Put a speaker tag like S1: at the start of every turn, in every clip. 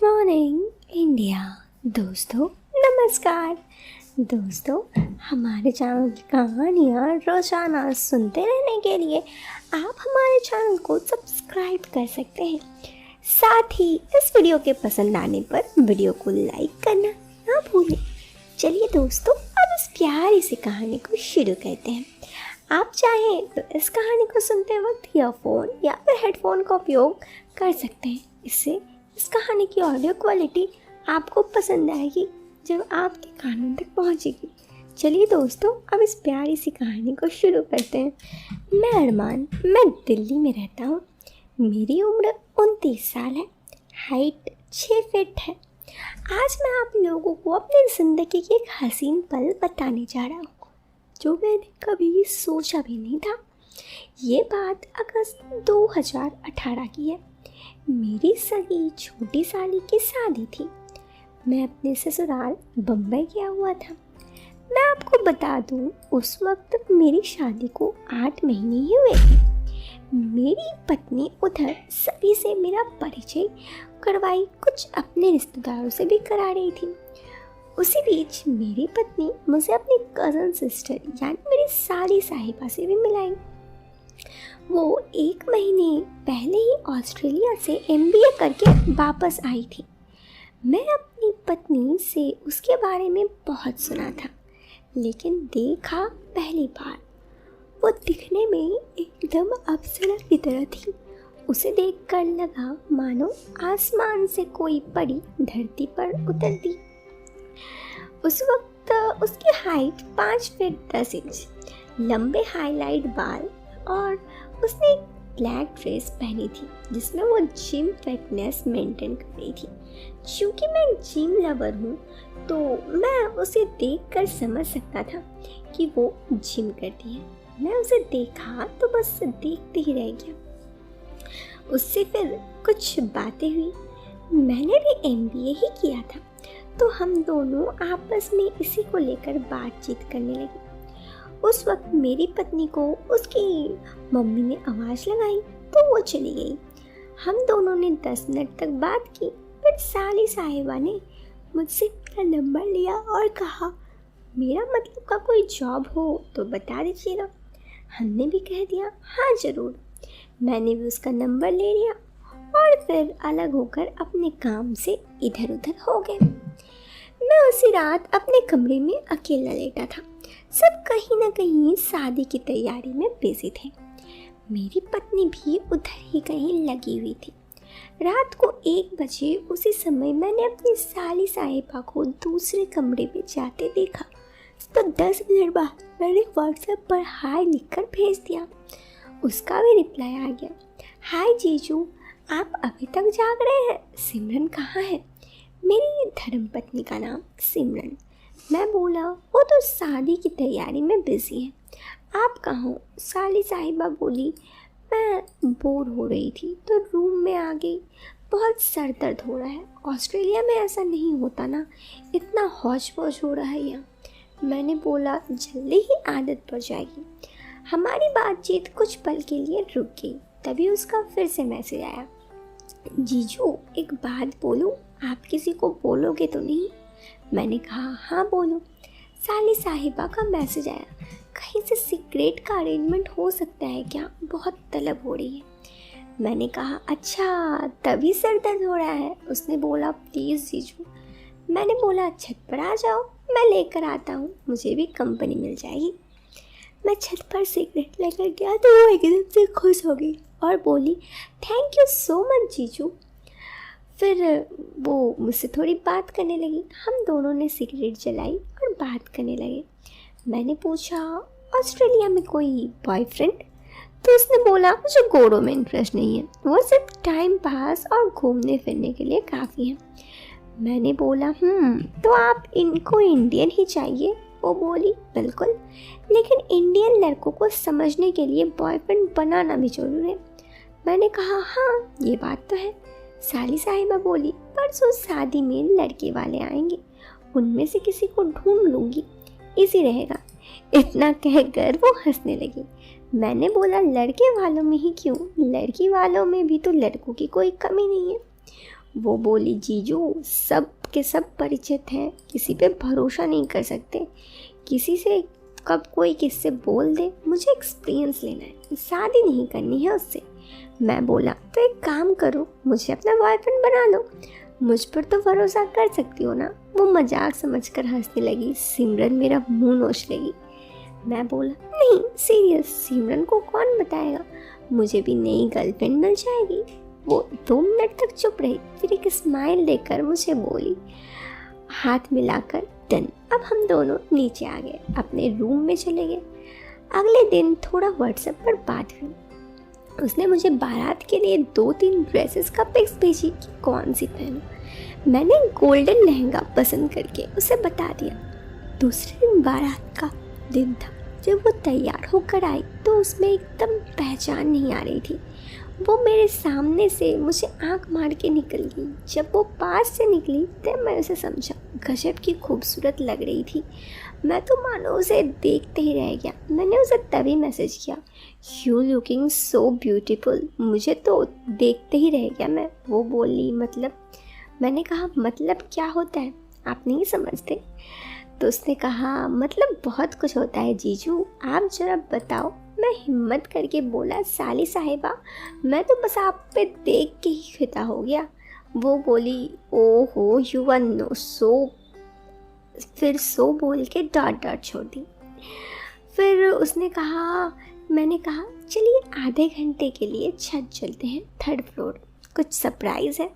S1: Morning India. दोस्तों नमस्कार। दोस्तों हमारे चैनल की कहानियाँ रोज़ाना सुनते रहने के लिए आप हमारे चैनल को सब्सक्राइब कर सकते हैं। साथ ही इस वीडियो के पसंद आने पर वीडियो को लाइक करना ना भूलें। चलिए दोस्तों अब इस प्यारी सी कहानी को शुरू करते हैं। आप चाहें तो इस कहानी को सुनते वक्त ईयरफोन या फिर हेडफोन का उपयोग कर सकते हैं। इससे इस कहानी की ऑडियो क्वालिटी आपको पसंद आएगी जब आपके कानों तक पहुंचेगी। चलिए दोस्तों अब इस प्यारी सी कहानी को शुरू करते हैं। मैं अरमान, मैं दिल्ली में रहता हूँ। मेरी उम्र 29 साल है, हाइट 6 फीट है। आज मैं आप लोगों को अपनी ज़िंदगी की एक हसीन पल बताने जा रहा हूँ जो मैंने कभी सोचा भी नहीं था। ये बात अगस्त 2018 की है। मेरी सगी छोटी साली की शादी थी। मैं अपने ससुराल बम्बई गया हुआ था। मैं आपको बता दूं, उस वक्त मेरी शादी को 8 महीने ही हुए थे। मेरी पत्नी उधर सभी से मेरा परिचय करवाई, कुछ अपने रिश्तेदारों से भी करा रही थी। उसी बीच मेरी पत्नी मुझे अपनी कज़न सिस्टर यानी मेरी साली साहिबा से भी मिलाई। वो 1 महीने पहले ही ऑस्ट्रेलिया से MBA करके वापस आई थी। मैं अपनी पत्नी से उसके बारे में बहुत सुना था, लेकिन देखा पहली बार। वो दिखने में एकदम अप्सरा की तरह थी। उसे देखकर लगा मानो आसमान से कोई परी धरती पर उतर दी। उस वक्त उसकी हाइट 5 फीट 10 इंच, लंबे हाईलाइट बाल और उसने एक ब्लैक ड्रेस पहनी थी जिसमें वो जिम फिटनेस मेंटेन कर रही थी। क्योंकि मैं जिम लवर हूँ तो मैं उसे देखकर समझ सकता था कि वो जिम करती है। मैं उसे देखा तो बस देखते ही रह गया। उससे फिर कुछ बातें हुई। मैंने भी MBA ही किया था तो हम दोनों आपस में इसी को लेकर बातचीत करने लगे। उस वक्त मेरी पत्नी को उसकी मम्मी ने आवाज़ लगाई तो वो चली गई। हम दोनों ने 10 मिनट तक बात की। फिर साली साहिबा ने मुझसे मेरा नंबर लिया और कहा, मेरा मतलब का कोई जॉब हो तो बता दीजिएगा। हमने भी कह दिया हाँ ज़रूर। मैंने भी उसका नंबर ले लिया और फिर अलग होकर अपने काम से इधर उधर हो गए। मैं उसी रात अपने कमरे में अकेला लेटा था। सब कहीं ना कहीं शादी की तैयारी में बिजी थे। मेरी पत्नी भी उधर ही कहीं लगी हुई थी। रात को 1 बजे उसी समय मैंने अपनी साली साहिबा को दूसरे कमरे में जाते देखा तो 10 मिनट बाद मैंने WhatsApp पर हाय लिखकर भेज दिया। उसका भी रिप्लाई आ गया, हाय जीजू, आप अभी तक जाग रहे हैं? सिमरन कहाँ है? मेरी धर्मपत्नी का नाम सिमरन। मैं बोला वो तो शादी की तैयारी में बिजी है, आप कहाँ हो? साली साहिबा बोली, मैं बोर हो रही थी तो रूम में आ गई। बहुत सर दर्द हो रहा है। ऑस्ट्रेलिया में ऐसा नहीं होता ना, इतना हौच पौच हो रहा है यहाँ। मैंने बोला जल्दी ही आदत पड़ जाएगी। हमारी बातचीत कुछ पल के लिए रुक गई। तभी उसका फिर से मैसेज आया, जीजू एक बात बोलूं, आप किसी को बोलोगे तो नहीं? मैंने कहा हाँ बोलो। साली साहिबा का मैसेज आया, कहीं से सिगरेट का अरेंजमेंट हो सकता है क्या? बहुत तलब हो रही है। मैंने कहा अच्छा तभी सर दर्द हो रहा है। उसने बोला प्लीज़ जीजू। मैंने बोला छत पर आ जाओ, मैं लेकर आता हूँ, मुझे भी कंपनी मिल जाएगी। मैं छत पर सिगरेट लेकर गया तो वो एकदम से खुश हो गई और बोली थैंक यू सो मच जीजू। फिर वो मुझसे थोड़ी बात करने लगी। हम दोनों ने सिगरेट जलाई और बात करने लगे। मैंने पूछा ऑस्ट्रेलिया में कोई बॉयफ्रेंड? तो उसने बोला मुझे गोरों में इंटरेस्ट नहीं है, वो सिर्फ टाइम पास और घूमने फिरने के लिए काफ़ी है। मैंने बोला तो आप इनको इंडियन ही चाहिए? वो बोली बिल्कुल, लेकिन इंडियन लड़कों को समझने के लिए बॉयफ्रेंड बनाना भी जरूरी है। मैंने कहा हाँ ये बात तो है। साली साहिबा बोली परसों शादी में लड़के वाले आएंगे, उनमें से किसी को ढूंढ लूँगी, इजी रहेगा। इतना कहकर वो हंसने लगी। मैंने बोला लड़के वालों में ही क्यों, लड़की वालों में भी तो लड़कों की कोई कमी नहीं है। वो बोली जीजू सब के सब परिचित हैं, किसी पे भरोसा नहीं कर सकते, किसी से कब कोई किससे बोल दे, मुझे एक्सपीरियंस लेना है, शादी नहीं करनी है उससे। मैं बोला तो एक काम करो, मुझे अपना बॉयफ्रेंड बना लो, मुझ पर तो भरोसा कर सकती हो ना। वो मजाक समझकर हंसने लगी। सिमरन मेरा मुंह नोच लगी। मैं बोला नहीं सीरियस, सिमरन को कौन बताएगा, मुझे भी नई गर्लफ्रेंड मिल जाएगी। वो 2 मिनट तक चुप रही, फिर एक स्माइल देकर मुझे बोली, हाथ मिलाकर डन। अब हम दोनों नीचे आ गए, अपने रूम में चले गए। अगले दिन थोड़ा व्हाट्सएप पर बात हुई। उसने मुझे बारात के लिए 2-3 ड्रेसेस का पिक्स भेजी कि कौन सी पहनूं। मैंने गोल्डन लहंगा पसंद करके उसे बता दिया। दूसरे दिन बारात का दिन था। जब वो तैयार होकर आई तो उसमें एकदम पहचान नहीं आ रही थी। वो मेरे सामने से मुझे आंख मार के निकल गई। जब वो पास से निकली तब मैं उसे समझा, गजब की खूबसूरत लग रही थी। मैं तो मानो उसे देखते ही रह गया। मैंने उसे तभी मैसेज किया, यू लुकिंग सो ब्यूटीफुल। मुझे तो देखते ही रह गया मैं। वो बोली मतलब? मैंने कहा मतलब क्या होता है, आप नहीं समझते? तो उसने कहा मतलब बहुत कुछ होता है जीजू, आप जरा बताओ। मैं हिम्मत करके बोला, साली साहिबा मैं तो बस आप पे देख के ही फिदा हो गया। वो बोली ओहो यू आर नो सो, फिर सो बोल के डॉट छोड़ दी। फिर उसने कहा, मैंने कहा चलिए आधे घंटे के लिए छत चलते हैं, 3rd फ्लोर, कुछ सरप्राइज़ है।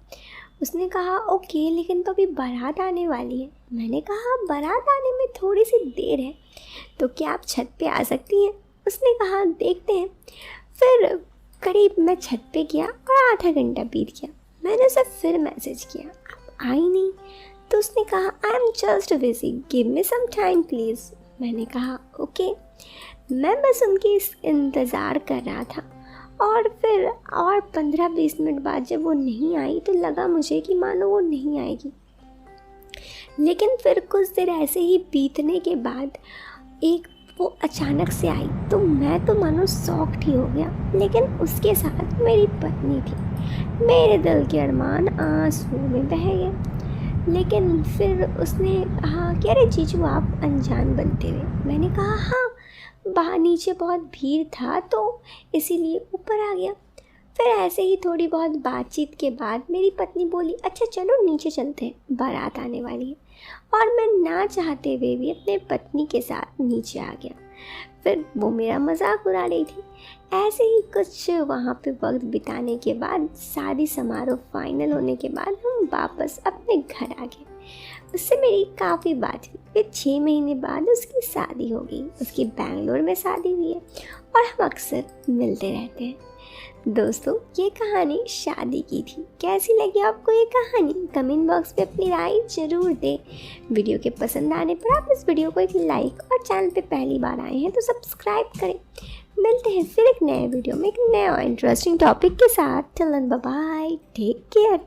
S1: उसने कहा ओके लेकिन तो अभी बारात आने वाली है। मैंने कहा बारात आने में थोड़ी सी देर है, तो क्या आप छत पे आ सकती हैं? उसने कहा देखते हैं। फिर करीब मैं छत पे गया और आधा घंटा बीत गया। मैंने उसे फिर मैसेज किया, आप आई नहीं। तो उसने कहा I am just busy, give me some time please. मैंने कहा ओके। मैं बस उनकी इंतज़ार कर रहा था और फिर और 15-20 मिनट बाद जब वो नहीं आई तो लगा मुझे कि मानो वो नहीं आएगी। लेकिन फिर कुछ देर ऐसे ही बीतने के बाद एक वो अचानक से आई तो मैं तो मानो शॉक्ड ही हो गया। लेकिन उसके साथ मेरी पत्नी थी। मेरे दिल के अरमान आंसू में बह गए। लेकिन फिर उसने कहा कि अरे जीजू आप अनजान बनते हुए। मैंने कहा हाँ, बाहर नीचे बहुत भीड़ था तो इसीलिए ऊपर आ गया। फिर ऐसे ही थोड़ी बहुत बातचीत के बाद मेरी पत्नी बोली अच्छा चलो नीचे चलते हैं, बारात आने वाली है। और मैं ना चाहते हुए भी अपने पत्नी के साथ नीचे आ गया। फिर वो मेरा मजाक उड़ा रही थी। ऐसे ही कुछ वहाँ पे वक्त बिताने के बाद शादी समारोह फाइनल होने के बाद हम वापस अपने घर आ गए। उससे मेरी काफ़ी बात हुई। फिर 6 महीने बाद उसकी शादी हो गई। उसकी बेंगलोर में शादी हुई है और हम अक्सर मिलते रहते हैं। दोस्तों ये कहानी शादी की थी। कैसी लगी आपको ये कहानी? कमेंट बॉक्स में अपनी राय ज़रूर दें। वीडियो के पसंद आने पर आप इस वीडियो को एक लाइक और चैनल पे पहली बार आए हैं तो सब्सक्राइब करें। मिलते हैं फिर एक नए वीडियो में एक नया इंटरेस्टिंग टॉपिक के साथ। Till then bye bye, take care.